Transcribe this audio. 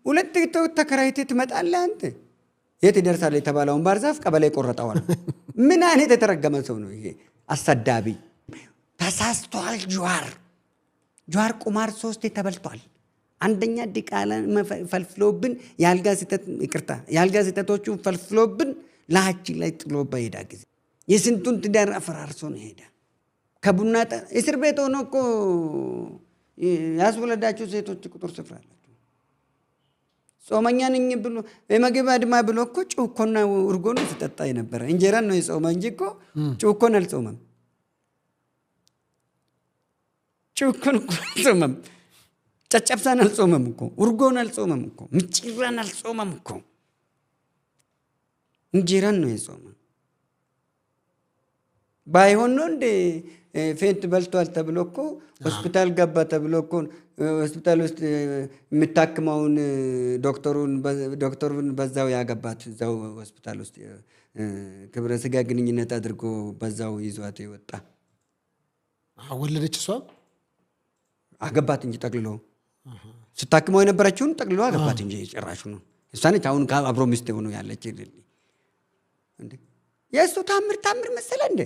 ሁለት ተከራይተህ ትመጣለህ አንተ የት ይደርሳል የተባለውን ባርዛፍ ቀበሌ ቆረጠዋል ምን አይነት የተረገመ ሰው ነው ይሄ አሰዳቢ ተሳስቷል ጇር ቁማር 3 ተበልቷል አንደኛ ዲቃላ ፈልፍሎብን ያልጋ ሲተቶቹ ፈልፍሎብን ለሐጂ ላይ ጥሎባ ሄዳ ጊዜ የስንቱን ትዳር አፈራርሶ ነው ሄዳ ከቡና እስር ቤት ሆኖ እኮ ያስወለዳቸው ሴቶች ቁጥር ስፍራ አላቸው ጾመኛ ነኝ ብሎ የመግብ አድማ ብሎ እኮ ጩኮና እርጎ ነው ሲጠጣ የነበረ እንጀራን ነው የጾመ እንጂ እኮ ጩኮን አልጾመም ጨጨብሳን አልጾመም እኮ እርጎን አልጾመም እኮ ምጭራን አልጾመም እኮ እንጀራን ነው የጾመ ባይሆን ነው እንደ ፌንት በልቷል ተብሎ እኮ ሆስፒታል ገባ ተብሎ እኮ ሆስፒታል ውስጥ የምታክመውን ዶክተሩን በዛው ያገባት እዛው ሆስፒታል ውስጥ ክብረ ስጋ ግንኙነት አድርጎ በዛው ይዟት ይወጣ ወለደች እሷ አገባት እንጂ ጠቅልሎ ስታክመው የነበረችውን ጠቅልሎ አገባት እንጂ ጭራሹ ነው እሷን ታውን አብሮ ሚስት ሆኖ ያለች እንዴ የሱ ታምር መሰለ እንዴ